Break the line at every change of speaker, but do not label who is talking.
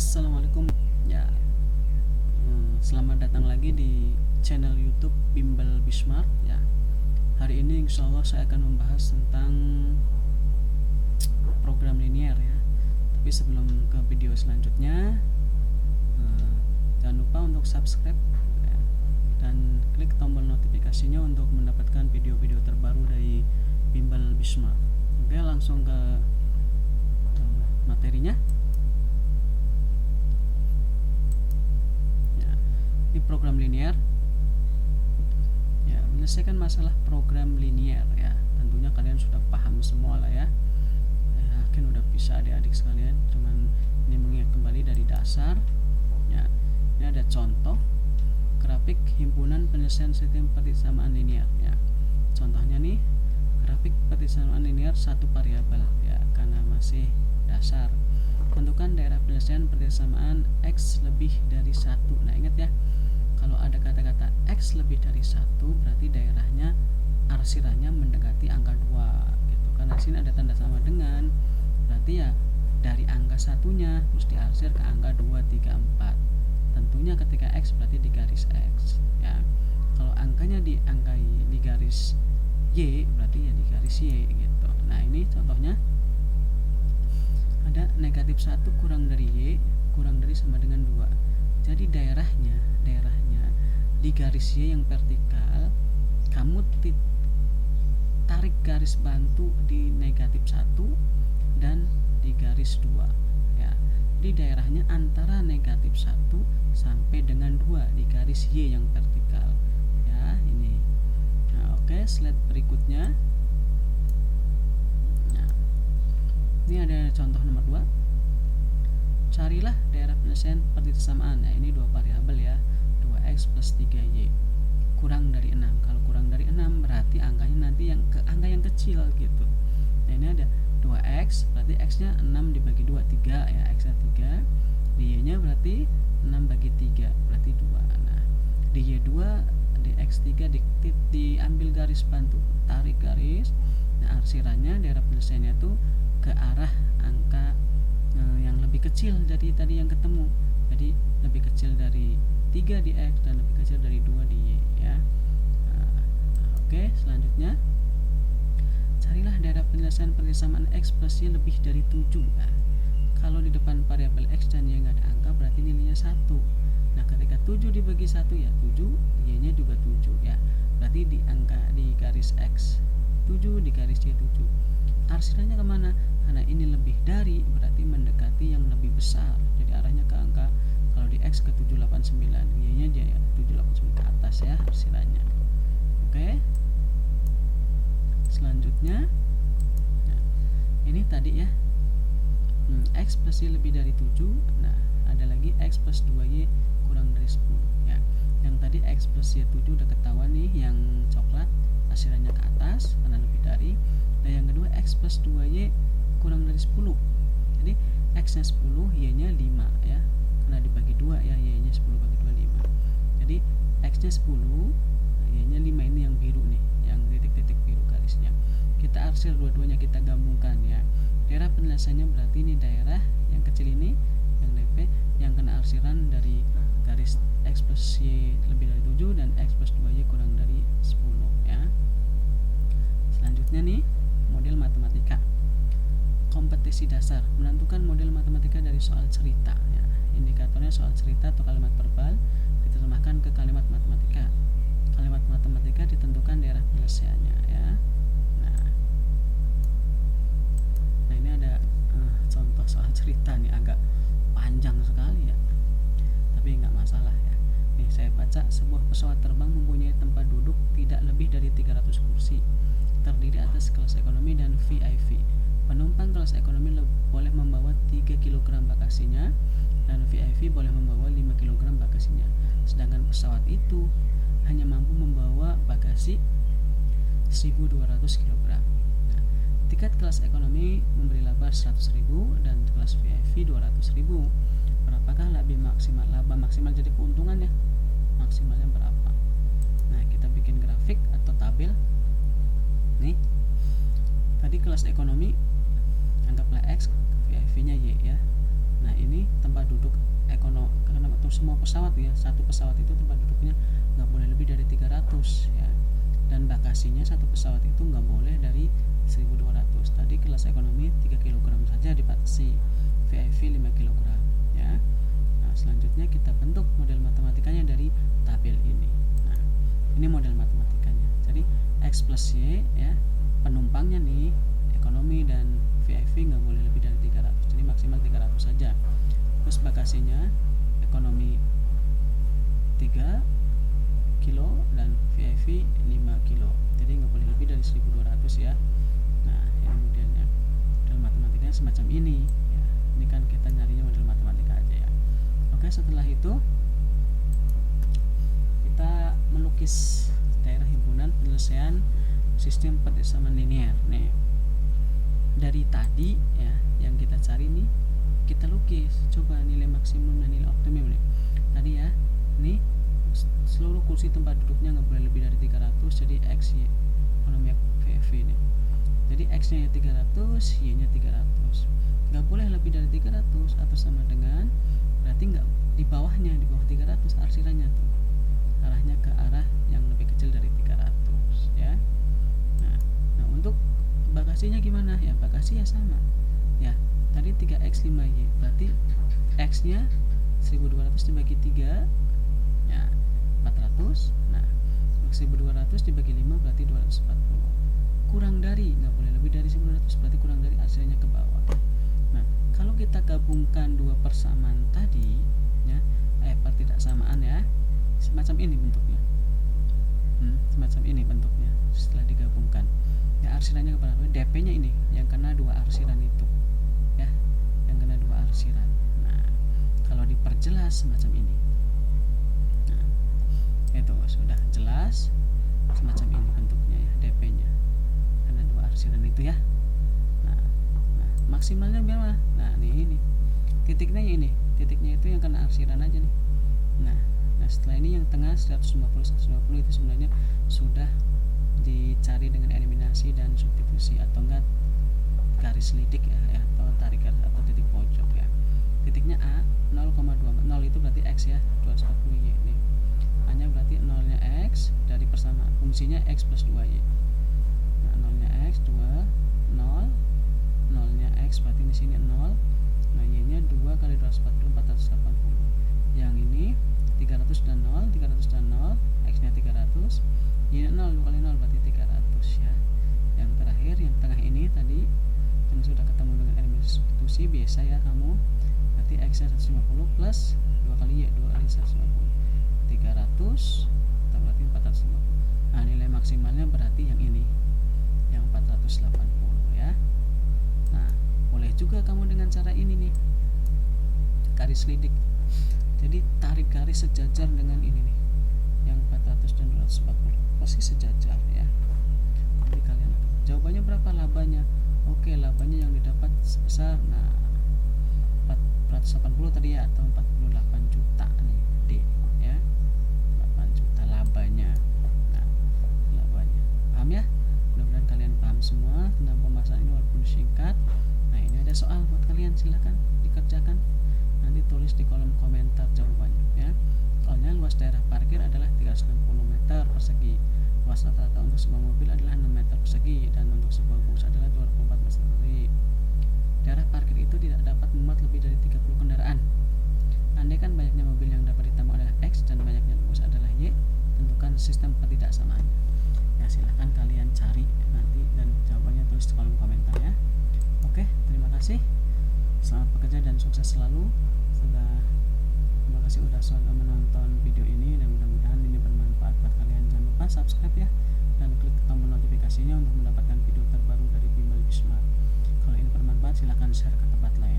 Assalamualaikum ya. Selamat datang lagi di channel YouTube Bimbel Bismart ya. Hari ini insya Allah saya akan membahas tentang program linear ya. Tapi sebelum ke video selanjutnya, jangan lupa untuk subscribe ya, dan klik tombol notifikasinya untuk mendapatkan video-video terbaru dari Bimbel Bismart. Oke, langsung ke materinya. Ini program linear ya, menyelesaikan masalah program linear ya. Tentunya kalian sudah paham semua lah ya, yakin udah bisa adik-adik sekalian. Cuman ini mengingat kembali dari dasar ya. Ini ada contoh grafik himpunan penyelesaian sistem persamaan linear ya. Contohnya nih, grafik persamaan linear satu variabel ya, karena masih dasar. Tentukan daerah penyelesaian persamaan X lebih dari 1. Nah ingat ya, kalau ada kata-kata X lebih dari 1 berarti daerahnya arsirannya mendekati angka 2 gitu. Karena di sini ada tanda sama dengan, berarti ya dari angka satunya terus diarsir ke angka 2, 3, 4. Tentunya ketika X berarti di garis X ya. Kalau angkanya diangkai di garis Y berarti ya di garis Y gitu. Nah ini contohnya, ada negatif 1 kurang dari Y kurang dari sama dengan 2. Jadi daerahnya di garis Y yang vertikal, kamu tarik garis bantu di negatif 1 dan di garis 2 ya. Jadi daerahnya antara negatif 1 sampai dengan 2 di garis Y yang vertikal ya, ini. Nah, oke, slide berikutnya. Ini ada contoh nomor 2. Carilah daerah penyelesaian persamaan. Nah, ini dua variabel ya, 2x plus 3y kurang dari 6. Kalau kurang dari 6 berarti angkanya nanti yang ke angka yang kecil gitu. Nah, ini ada 2x berarti x-nya 6 dibagi 2, 3 ya, x-nya 3. Di y-nya berarti 6 bagi 3 berarti 2. Nah, di y2 di x3 diambil garis bantu, tarik garis. Nah, arsirannya daerah penyelesaiannya tuh ke arah angka yang lebih kecil dari tadi yang ketemu. Jadi lebih kecil dari 3 di X dan lebih kecil dari 2 di Y ya. Oke, selanjutnya carilah daerah penyelesaian persamaan X plus Y lebih dari 7. Nah, kalau di depan variabel X dan Y nggak ada angka berarti nilainya 1. Nah, ketika 7 dibagi 1 ya 7, Y nya juga 7 ya. Berarti di angka di garis X 7, di garis Y 7. Arsirannya kemana? Karena ini lebih dari berarti mendekati yang lebih besar. Jadi arahnya ke angka, kalau di X ke 789, Y nya aja ya 789 ke atas ya arsirannya. Oke. Selanjutnya nah, ini tadi ya, X plus Y lebih dari 7. Nah, ada lagi X plus 2Y kurang dari 10 ya. Yang tadi X plus Y 7 udah ketahuan nih, yang coklat arsirannya ke atas karena lebih dari. Dan yang kedua X plus 2Y kurang dari 10. Jadi X nya 10, Y nya 5 ya, karena dibagi 2 ya, Y nya 10 bagi 2 5. Jadi X nya 10, Y nya 5. Ini yang biru nih, yang titik-titik biru garisnya. Kita arsir dua-duanya, kita gabungkan ya. Daerah penyelesaiannya berarti ini daerah yang kecil ini, yang DP, yang kena arsiran dari garis X plus Y lebih dari 7 dan X plus 2Y kurang dari 10 ya. Selanjutnya nih, model matematika kompetisi dasar, menentukan model matematika dari soal cerita ya. Indikatornya soal cerita atau kalimat verbal diterjemahkan ke kalimat matematika. Kalimat matematika ditentukan daerah penyelesaiannya ya. Nah ini ada contoh soal cerita nih, agak panjang sekali ya, tapi nggak masalah ya. Nih saya baca, sebuah pesawat terbang mempunyai tempat duduk tidak lebih dari 300 kursi, terdiri atas kelas ekonomi dan VIP. Penumpang kelas ekonomi boleh membawa 3 kg bagasinya dan VIP boleh membawa 5 kg bagasinya. Sedangkan pesawat itu hanya mampu membawa bagasi 1.200 kg. Nah, tiket kelas ekonomi memberi laba 100.000 dan kelas VIP 200.000. Berapakah laba maksimal jadi keuntungannya? Maksimalnya berapa? Nah, kita bikin grafik atau tabel. Nih, tadi kelas ekonomi anggaplah X, VIP nya Y ya. Nah ini ini tempat duduk ekonomi untuk semua pesawat ya, satu pesawat itu tempat duduknya nggak boleh lebih dari 300 ya, dan bagasinya satu pesawat itu nggak boleh dari 1200. Tadi kelas ekonomi 3 kg saja dibatasi, VIP 5 kg ya. Nah, selanjutnya kita bentuk model matematikanya dari tabel ini. Nah, ini model matematikanya. Jadi X plus Y ya, penumpangnya nih ekonomi dan VIP nggak boleh lebih dari 300, jadi maksimal 300 saja. Terus bagasinya ekonomi 3 kilo dan VIP 5 kilo, jadi nggak boleh lebih dari 1200 ya. Nah, ini modelnya, model matematikanya semacam ini ya. Ini kan kita nyarinya model matematika aja ya. Oke, setelah itu kita melukis daerah himpunan penyelesaian sistem persamaan linear. Nih, dari tadi ya yang kita cari nih, kita lukis coba nilai maksimum dan nilai optimum nih. Tadi ya, nih seluruh kursi tempat duduknya nggak boleh lebih dari 300, jadi X Y ekonomi VV nih. Jadi X nya 300, Y nya 300, nggak boleh lebih dari 300 atau sama dengan, berarti nggak di bawahnya, di bawah 300 arsirannya tuh arahnya ke arah yang lebih kecil dari 300 ya. Nah untuk bagasinya gimana ya? Bagasi ya sama ya, tadi 3X 5Y, berarti X nya 1200 dibagi 3 ya 400. Nah 1200 dibagi 5 berarti 240, kurang dari, nggak boleh lebih dari 1200, berarti kurang dari arsirannya ke bawah. Nah kalau kita gabungkan dua persamaan tadi ya, pertidaksamaan ya, semacam ini bentuknya, semacam ini bentuknya. Setelah digabungkan ya arsirannya keberapa? DP nya ini yang kena dua arsiran itu ya, yang kena dua arsiran. Nah kalau diperjelas semacam ini, nah itu sudah jelas semacam ini bentuknya ya, DP nya kena dua arsiran itu ya. Nah maksimalnya berapa? Nah ini titiknya ini, titiknya itu yang kena arsiran aja nih. Nah setelah ini yang tengah 150 itu sebenarnya sudah dicari dengan eliminasi dan substitusi atau enggak garis lidik ya, atau tarik garis atau titik pojok ya. Titiknya A 0,2, 0 itu berarti X ya, 240Y ini. A-nya berarti 0-nya X dari persamaan fungsinya X plus 2Y. Nah 0-nya X 2, 0, 0-nya X berarti di sini 0. Nah Y-nya 2 kali 240 480. Yang ini 300 dan 0, 300 dan 0, X-nya 300, Y-nya 0, 2 kali 0 berarti 300 ya. Yang terakhir, yang tengah ini tadi yang sudah ketemu dengan eliminasi substitusi biasa ya kamu, berarti X-nya 150 plus 2 kali Y, 2 kali 150, 300, berarti 450. Nah nilai maksimalnya berarti yang ini, yang 480 ya. Nah boleh juga kamu dengan cara ini nih, garis lidik. Jadi tarik garis sejajar dengan ini nih, yang 400 dan 240 pasti sejajar ya. Jadi kalian jawabannya berapa labanya? Oke, labanya yang didapat sebesar 480 tadi ya, atau 48 juta nih D ya, 8 juta labanya. Nah labanya paham ya, mudah-mudahan kalian paham semua tentang pembahasan ini walaupun singkat. Nah ini ada soal buat kalian, silahkan dikerjakan, nanti tulis di kolom komentar jawabannya ya. Soalnya luas daerah parkir adalah 360 meter persegi, luas rata-rata untuk sebuah mobil adalah 6 meter persegi, dan untuk sebuah bus adalah 24 meter persegi. Daerah parkir itu tidak dapat memuat lebih dari 30 kendaraan. Andaikan banyaknya mobil yang dapat ditampung adalah X dan banyaknya bus adalah Y, tentukan sistem pertidaksamaannya. Ya silahkan kalian cari nanti dan jawabannya tulis di kolom komentar ya. Oke, terima kasih. Selamat bekerja dan sukses selalu. Terima kasih sudah menonton video ini, dan mudah-mudahan ini bermanfaat buat kalian. Jangan lupa subscribe ya, dan klik tombol notifikasinya untuk mendapatkan video terbaru dari Bimbel Smart. Kalau ini bermanfaat silahkan share ke tempat lain.